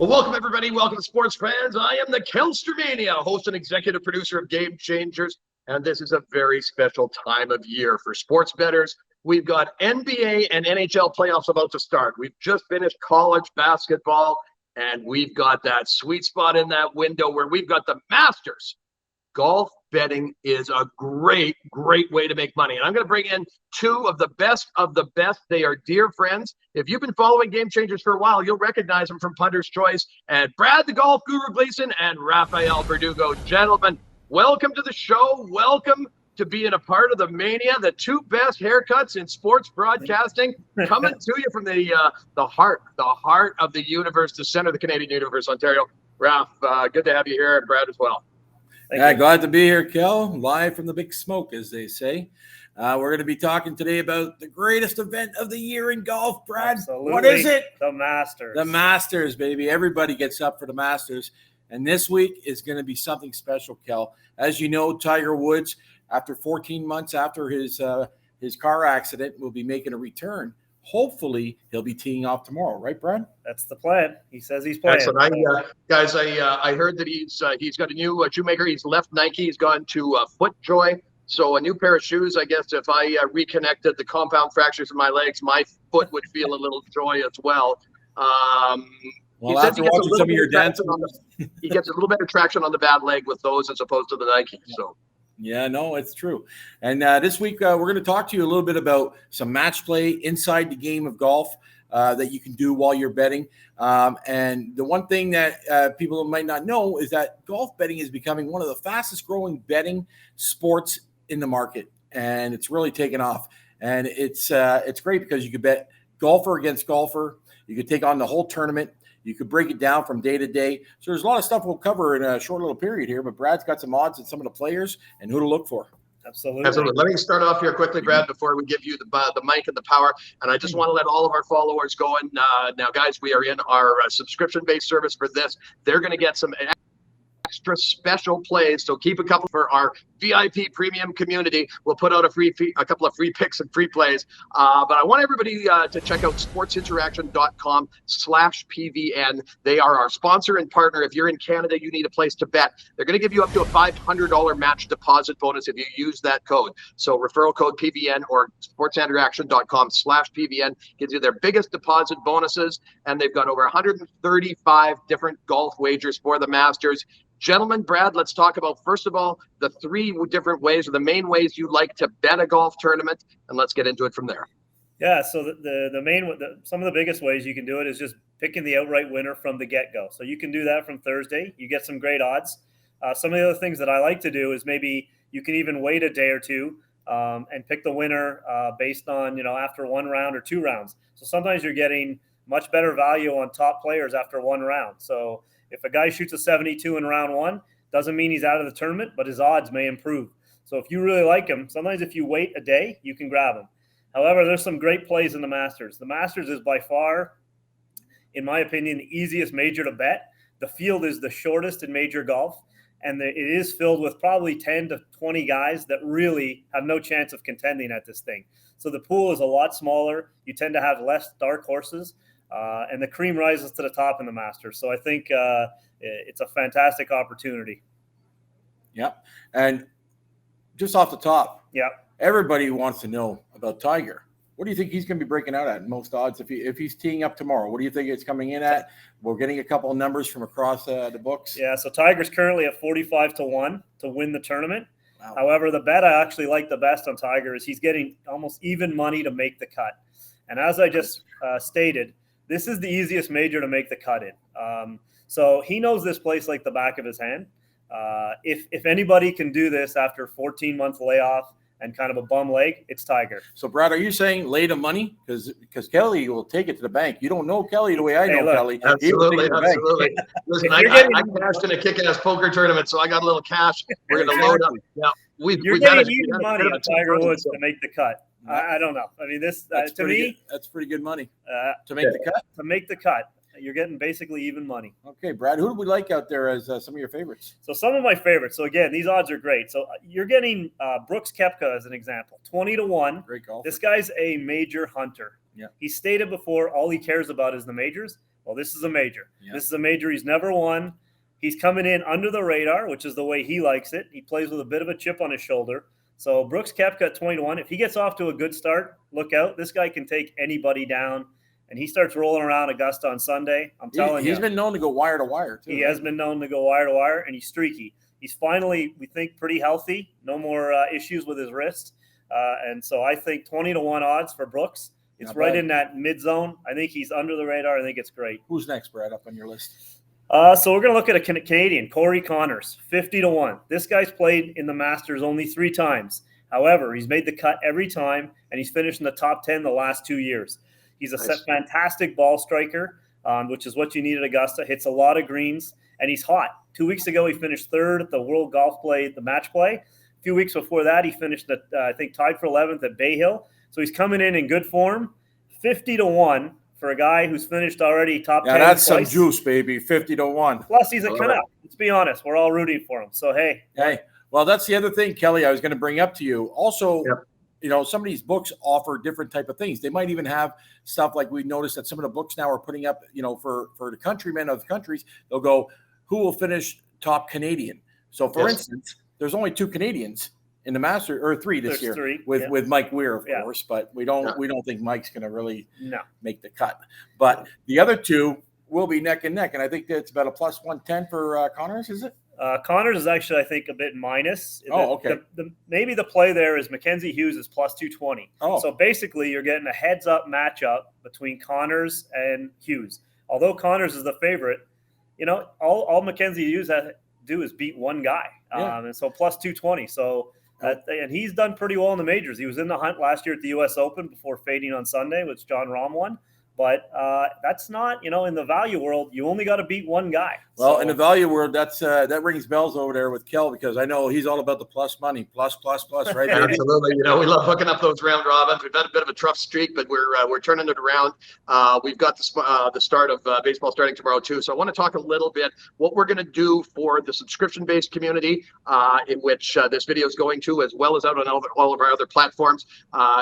Well, welcome, everybody. Welcome, sports fans. I am the Kelstermania, host and executive producer of GameChangerz, and this is a very special time of year for sports bettors. We've got NBA and NHL playoffs about to start. We've just finished college basketball, and we've got that sweet spot in that window where we've got the Masters. Golf betting is a great way to make money. And I'm going to bring in two of the best of the best. They are dear friends. If you've been following GameChangerz for a while, you'll recognize them from Punter's Choice. And Brad the Golf Guru Gleason and Rafael Verdugo. Gentlemen, welcome to the show. Welcome to being a part of the mania. The two best haircuts in sports broadcasting coming to you from the heart of the universe, the center of the Canadian universe, Ontario. Raf, good to have you here, and Brad as well. Glad to be here, Kel, live from the big smoke, as they say. We're going to be talking today about the greatest event of the year in golf, Brad. Absolutely. What is it? The Masters. The Masters, baby. Everybody gets up for the Masters. And this week is going to be something special, Kel. As you know, Tiger Woods, after 14 months after his car accident, will be making a return. Hopefully, he'll be teeing off tomorrow, right, Brad? That's the plan. He says he's playing. Excellent. I heard that he's got a new shoemaker. He's left Nike. He's gone to FootJoy. So a new pair of shoes. I guess if I reconnected the compound fractures in my legs, my foot would feel a little joy as well. Well, after watching some of your dancing, he gets a little better traction on the bad leg with those as opposed to the Nike. So. Yeah, no, it's true. And this week, we're going to talk to you a little bit about some match play inside the game of golf that you can do while you're betting. And the one thing that people might not know is that golf betting is becoming one of the fastest growing betting sports in the market. And it's really taken off. And it's great because you could bet golfer against golfer. You could take on the whole tournament. You could break it down from day to day. So there's a lot of stuff we'll cover in a short little period here, but Brad's got some odds on some of the players and who to look for. Absolutely. Let me start off here quickly, Brad, before we give you the mic and the power. And I just want to let all of our followers go. And now, guys, we are in our subscription-based service for this. They're going to get some extra special plays. So keep a couple for our VIP premium community. We'll put out a couple of free picks and free plays. But I want everybody to check out sportsinteraction.com/PVN. They are our sponsor and partner. If you're in Canada, you need a place to bet. They're going to give you up to a $500 match deposit bonus if you use that code. So referral code PVN or sportsinteraction.com/PVN gives you their biggest deposit bonuses. And they've got over 135 different golf wagers for the Masters. Gentlemen, Brad, let's talk about, first of all, the three different ways or the main ways you like to bet a golf tournament, and let's get into it from there. Yeah, so some of the biggest ways you can do it is just picking the outright winner from the get-go. So you can do that from Thursday. You get some great odds. Some of the other things that I like to do is maybe you can even wait a day or two and pick the winner based on, after one round or two rounds. So sometimes you're getting much better value on top players after one round. So if a guy shoots a 72 in round one, doesn't mean he's out of the tournament, but his odds may improve. So if you really like him, sometimes if you wait a day, you can grab him. However, there's some great plays in the Masters. The Masters is by far, in my opinion, the easiest major to bet. The field is the shortest in major golf, and it is filled with probably 10 to 20 guys that really have no chance of contending at this thing. So the pool is a lot smaller. You tend to have less dark horses. And the cream rises to the top in the Masters. So I think it's a fantastic opportunity. Yeah. And just off the top, yeah, everybody wants to know about Tiger. What do you think he's going to be breaking out at most odds if he's teeing up tomorrow? What do you think it's coming in at? We're getting a couple of numbers from across the books. Yeah, so Tiger's currently at 45-1 to win the tournament. Wow. However, the bet I actually like the best on Tiger is he's getting almost even money to make the cut. And as I just stated, this is the easiest major to make the cut in. So he knows this place like the back of his hand. If anybody can do this after 14-month layoff and kind of a bum leg, it's Tiger. So, Brad, are you saying lay the money? Because Kelly will take it to the bank. You don't know Kelly the way I know Kelly. Absolutely. Listen, I cashed in a kick-ass poker tournament, so I got a little cash. We're going to load up. Yeah, you're getting even money on Tiger Woods to make the cut. I don't know. I mean, that's pretty good money to make the cut. To make the cut. You're getting basically even money. Okay, Brad, who do we like out there as some of your favorites? So some of my favorites. So again, these odds are great. So you're getting Brooks Koepka as an example, 20-1. Great golfer. This guy's a major hunter. Yeah. He stated before all he cares about is the majors. Well, this is a major. Yeah. This is a major he's never won. He's coming in under the radar, which is the way he likes it. He plays with a bit of a chip on his shoulder. So Brooks Koepka at 20-1. If he gets off to a good start, look out. This guy can take anybody down. And he starts rolling around Augusta on Sunday. I'm telling you. He's been known to go wire to wire, too. He has been known to go wire to wire, and he's streaky. He's finally, we think, pretty healthy. No more issues with his wrist. And so I think 20-1 odds for Brooks. It's Not right bad. in that mid zone. I think he's under the radar. I think it's great. Who's next, Brad, up on your list? So we're going to look at a Canadian, Corey Connors, 50-1. This guy's played in the Masters only 3 times. However, he's made the cut every time, and he's finished in the top 10 the last 2 years. He's a fantastic ball striker, which is what you need at Augusta. Hits a lot of greens, and he's hot. 2 weeks ago, he finished 3rd at the World Golf Play, the match play. A few weeks before that, he finished, I think, tied for 11th at Bay Hill. So he's coming in good form. 50-1 for a guy who's finished already top 10 that's twice. some juice, baby. 50-1. Plus, he's a Canuck. Let's be honest. We're all rooting for him. So, hey. Well, that's the other thing, Kelly, I was going to bring up to you. Also, some of these books offer different type of things. They might even have stuff like we noticed that some of the books now are putting up, for the countrymen of the countries, they'll go, who will finish top Canadian? So, for instance, there's only 2 Canadians in the Master, or 3 this year, 3, with Mike Weir, of course, but we don't think Mike's going to really make the cut. But the other 2 will be neck and neck, and I think that's about a plus 110 for Connors, is it? Connors is actually, I think, a bit minus. Okay. Maybe the play there is Mackenzie Hughes is plus 220. So basically, you're getting a heads-up matchup between Connors and Hughes. Although Connors is the favorite, all Mackenzie Hughes has to do is beat one guy. And so plus 220. So and he's done pretty well in the majors. He was in the hunt last year at the U.S. Open before fading on Sunday, which John Rahm won. But that's not, in the value world, you only got to beat one guy. Well, in the value world, that rings bells over there with Kel, because I know he's all about the plus money, plus, right? Absolutely. We love hooking up those round robins. We've had a bit of a tough streak, but we're turning it around. We've got the start of baseball starting tomorrow too. So I want to talk a little bit what we're going to do for the subscription-based community, in which this video is going to, as well as out on all of our other platforms.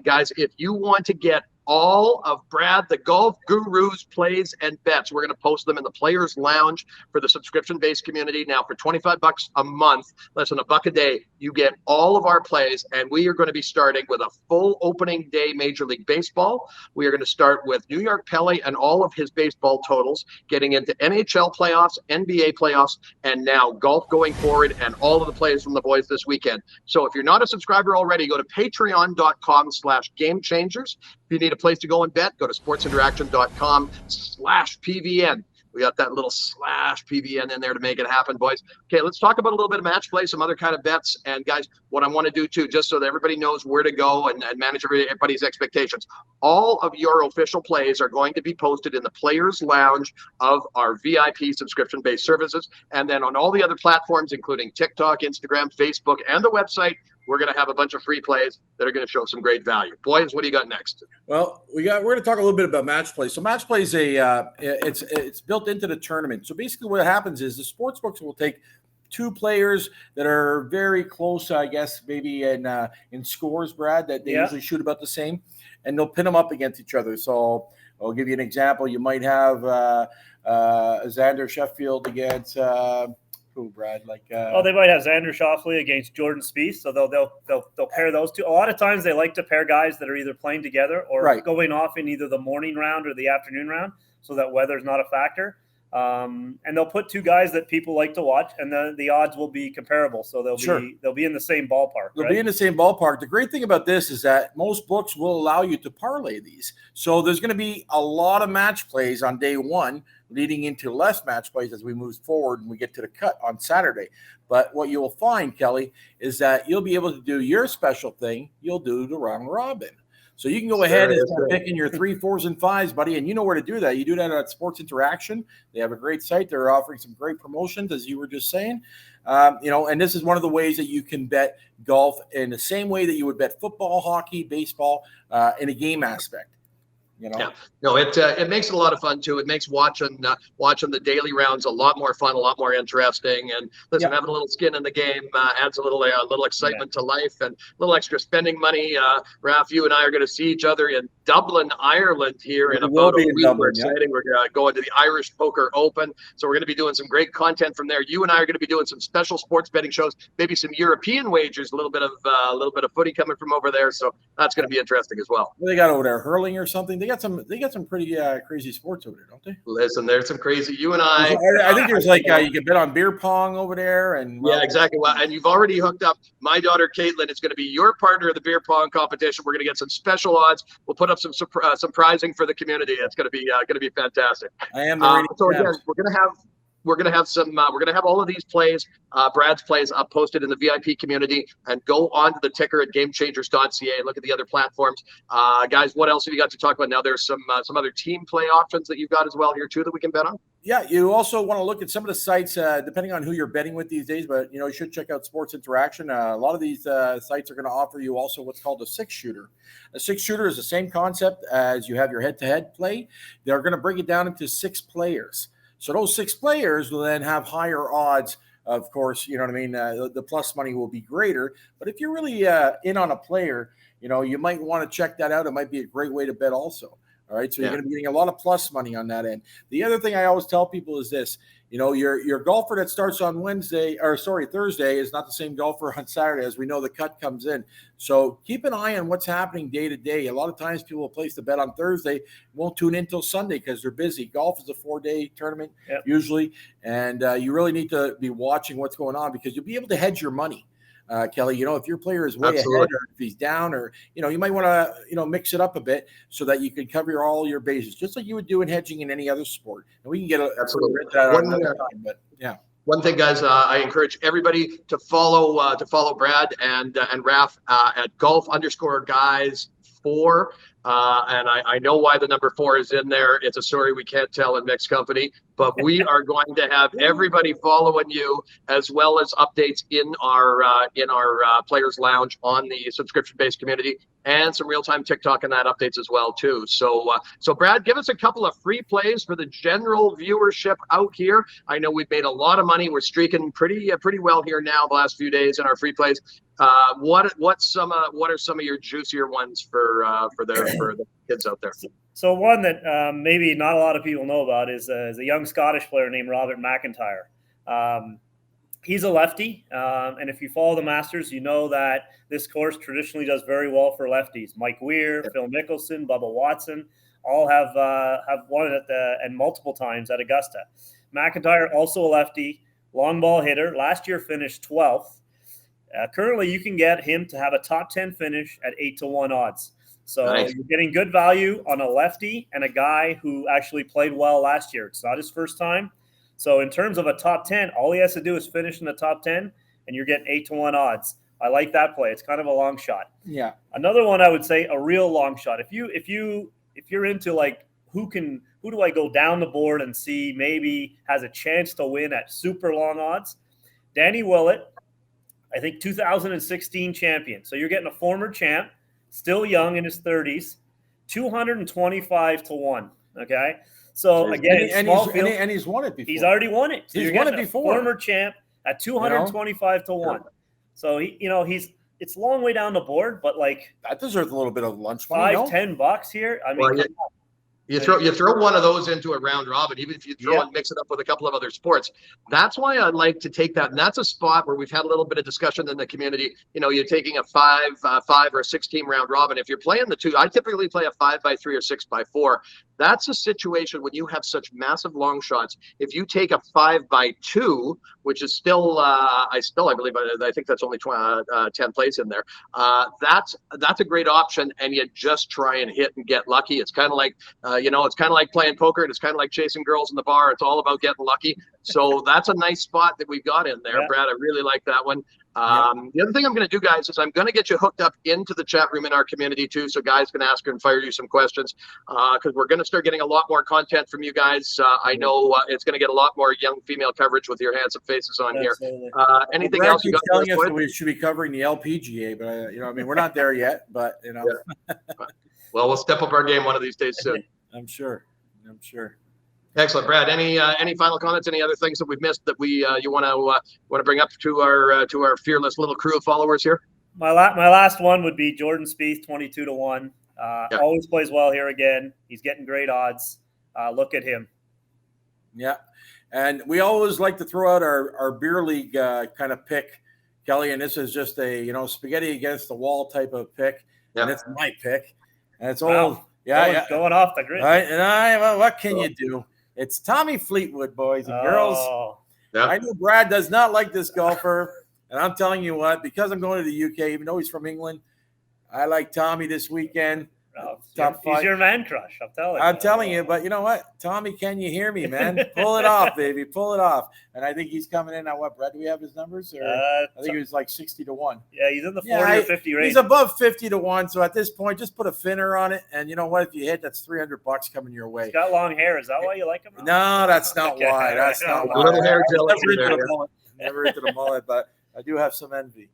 Guys, if you want to get all of Brad, the Golf Guru's plays and bets, we're going to post them in the Players Lounge for the subscription-based community. Now, for $25 a month, less than $1 a day, you get all of our plays, and we are going to be starting with a full opening day Major League Baseball. We are going to start with New York Pele and all of his baseball totals, getting into NHL playoffs, NBA playoffs, and now golf going forward, and all of the plays from the boys this weekend. So if you're not a subscriber already, go to patreon.com/GameChangerz. If you need a place to go and bet, go to sportsinteraction.com/PVN. We got that little /PVN in there to make it happen, boys. Okay, let's talk about a little bit of match play, some other kind of bets. And guys, what I want to do too, just so that everybody knows where to go and manage everybody's expectations, all of your official plays are going to be posted in the Players Lounge of our VIP subscription-based services. And then on all the other platforms, including TikTok, Instagram, Facebook, and the website, we're going to have a bunch of free plays that are going to show some great value. Boys, what do you got next? Well, we're going to talk a little bit about match play. So match play is it's built into the tournament. So basically what happens is the sports books will take 2 players that are very close, I guess, maybe in scores, Brad, that they usually shoot about the same, and they'll pin them up against each other. So I'll give you an example. You might have Xander Sheffield against who, Brad? They might have Xander Schauffele against Jordan Spieth, so they'll pair those 2. A lot of times they like to pair guys that are either playing together or going off in either the morning round or the afternoon round, so that weather's not a factor. And they'll put 2 guys that people like to watch, and the odds will be comparable, so they'll be in the same ballpark. They'll be in the same ballpark. The great thing about this is that most books will allow you to parlay these. So there's going to be a lot of match plays on day 1, leading into less match plays as we move forward and we get to the cut on Saturday. But what you will find, Kelly, is that you'll be able to do your special thing. You'll do the round robin. So you can go ahead and start picking your 3, 4s, and 5s, buddy, and you know where to do that. You do that at Sports Interaction. They have a great site. They're offering some great promotions, as you were just saying. And this is one of the ways that you can bet golf in the same way that you would bet football, hockey, baseball, in a game aspect. You know. Yeah, no, it makes it a lot of fun too. It makes watching the daily rounds a lot more fun, a lot more interesting. And listen, having a little skin in the game adds a little excitement to life and a little extra spending money. Raph, you and I are going to see each other in Dublin, Ireland here in about a week. We're excited. We're going to the Irish Poker Open, so we're going to be doing some great content from there. You and I are going to be doing some special sports betting shows, maybe some European wagers, a little bit of footy coming from over there. So that's going to be interesting as well. What they got over there, hurling or something? They got some pretty crazy sports over there, don't they? Listen, there's some crazy. You and I think there's like you can bet on beer pong over there, and yeah, exactly. Well, and you've already hooked up my daughter Caitlin. It's going to be your partner of the beer pong competition. We're going to get some special odds. We'll put up some prizing for the community. It's going to be fantastic. I am the so again, we're going to have all of these plays, Brad's plays up posted in the VIP community, and go on to the ticker at GameChangerz.ca. Look at the other platforms. Guys, what else have you got to talk about now? There's some other team play options that you've got as well here too that we can bet on. Yeah, you also want to look at some of the sites, depending on who you're betting with these days, but you should check out Sports Interaction. A lot of these sites are going to offer you also what's called a six-shooter. A six-shooter is the same concept as you have your head-to-head play. They're going to break it down into 6 players. So those 6 players will then have higher odds. Of course, you know what I mean? The plus money will be greater. But if you're really in on a player, you might want to check that out. It might be a great way to bet also. All right. So you're going to be getting a lot of plus money on that end. The other thing I always tell people is this, your golfer that starts on Thursday is not the same golfer on Saturday. As we know, the cut comes in. So keep an eye on what's happening day to day. A lot of times people will place the bet on Thursday, won't tune in until Sunday because they're busy. Golf is a 4-day tournament usually. And you really need to be watching what's going on because you'll be able to hedge your money. Kelly, if your player is way ahead or if he's down or, you might want to, mix it up a bit so that you can cover all your bases, just like you would do in hedging in any other sport. And we can get One thing, guys, I encourage everybody to follow Brad and Raph at golf_guys4. And I know why the number 4 is in there. It's a story we can't tell in mixed company, but we are going to have everybody following you as well as updates in our Players Lounge on the subscription-based community and some real-time TikTok and that updates as well too. So Brad, give us a couple of free plays for the general viewership out here. I know we've made a lot of money. We're streaking pretty well here now the last few days in our free plays. What are some of your juicier ones for the kids out there? So one that maybe not a lot of people know about is a young Scottish player named Robert McIntyre. He's a lefty, and if you follow the Masters, you know that this course traditionally does very well for lefties. Mike Weir, Phil Mickelson, Bubba Watson, all have won it and multiple times at Augusta. McIntyre, also a lefty, long ball hitter. Last year finished 12th. Currently, you can get him to have a top 10 finish at 8-1 odds. So You're getting good value on a lefty and a guy who actually played well last year. It's not his first time. So in terms of a top 10, all he has to do is finish in the top 10, and you're getting 8-1 odds. I like that play. It's kind of a long shot. Yeah. Another one I would say a real long shot. If you're into like who do I go down the board and see maybe has a chance to win at super long odds? Danny Willett, I think 2016 champion. So you're getting a former champ, still young in his 30s, 225-1. Okay. So again, and he's won it before. He's already won it. So he's won it before. Former champ at 225-1. So it's a long way down the board, but like that deserves a little bit of lunch money. $5-10 here. I mean, you throw one of those into a round robin, even if you throw and mix it up with a couple of other sports. That's why I like to take that. And that's a spot where we've had a little bit of discussion in the community. You're taking a 5 or a 6-team round robin. If you're playing the 2, I typically play a 5x3 or 6x4. That's a situation when you have such massive long shots. If you take a 5x2, which is still, I believe, I think that's only 10 plays in there. That's a great option, and you just try and hit and get lucky. It's kind of like, it's kind of like playing poker, and it's kind of like chasing girls in the bar. It's all about getting lucky. So that's a nice spot that we've got in there, Brad. I really like that one. The other thing I'm going to do, guys, is I'm going to get you hooked up into the chat room in our community too, so guys can ask and fire you some questions because we're going to start getting a lot more content from you guys. I know it's going to get a lot more young female coverage with your handsome faces on here. Anything else you got? Telling us that we should be covering the LPGA, but we're not there yet. But Well, we'll step up our game one of these days soon. I'm sure. Excellent, Brad. Any final comments? Any other things that we've missed that you want to bring up to our fearless little crew of followers here? My last one would be Jordan Spieth, 22-1. Always plays well here again. He's getting great odds. Look at him. Yeah, and we always like to throw out our beer league kind of pick, Kelly. And this is just a spaghetti against the wall type of pick, and it's my pick, and it's all going off the grid. Right, and what can you do? It's Tommy Fleetwood, boys and girls. Yeah. I know Brad does not like this golfer, and I'm telling you what, because I'm going to the UK, even though he's from England, I like Tommy this weekend. He's your man crush, I'm telling you, but you know what? Tommy, can you hear me, man? Pull it off, baby. Pull it off. And I think he's coming in at what, Brad? Do we have his numbers? Or I think he was like 60-1. Yeah, he's in the 40 or 50 range. He's above 50-1. So at this point, just put a finner on it. And you know what? If you hit, that's $300 coming your way. He's got long hair. Is that why you like him? No, that's not why. That's not why. Little hair jealousy Never into the mullet, but I do have some envy.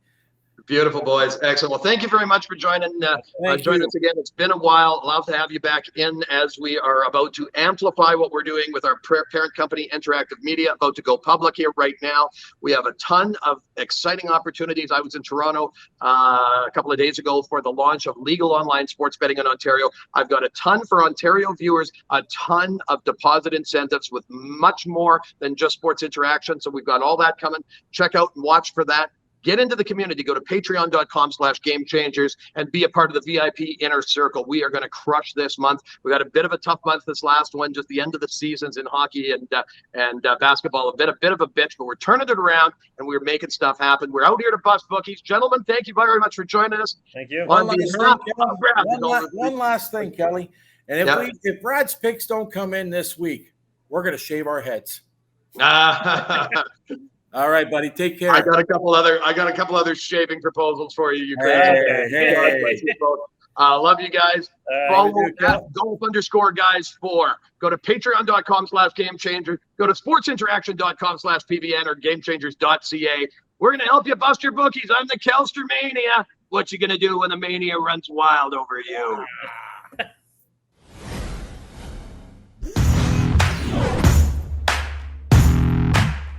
Beautiful, boys. Excellent. Well, thank you very much for joining us again. It's been a while. Love to have you back in as we are about to amplify what we're doing with our parent company, Interactive Media, about to go public here right now. We have a ton of exciting opportunities. I was in Toronto a couple of days ago for the launch of legal online sports betting in Ontario. I've got a ton for Ontario viewers, a ton of deposit incentives with much more than just sports interaction. So we've got all that coming. Check out and watch for that. Get into the community. Go to patreon.com/GameChangerz and be a part of the VIP inner circle. We are going to crush this month. We got a bit of a tough month this last one, just the end of the seasons in hockey and basketball. A bit of a bitch, but we're turning it around and we're making stuff happen. We're out here to bust bookies. Gentlemen, thank you very much for joining us. Thank you. One last thing, Kelly. And if Brad's picks don't come in this week, we're going to shave our heads. All right, buddy. Take care. I got a couple other shaving proposals for you. You crazy. Hey. Love you guys. Follow golf_guys4. Go to patreon.com/GameChangerz. Go to sportsinteraction.com/PBN or GameChangerz.ca. We're going to help you bust your bookies. I'm the Kelster Mania. What you going to do when the mania runs wild over you?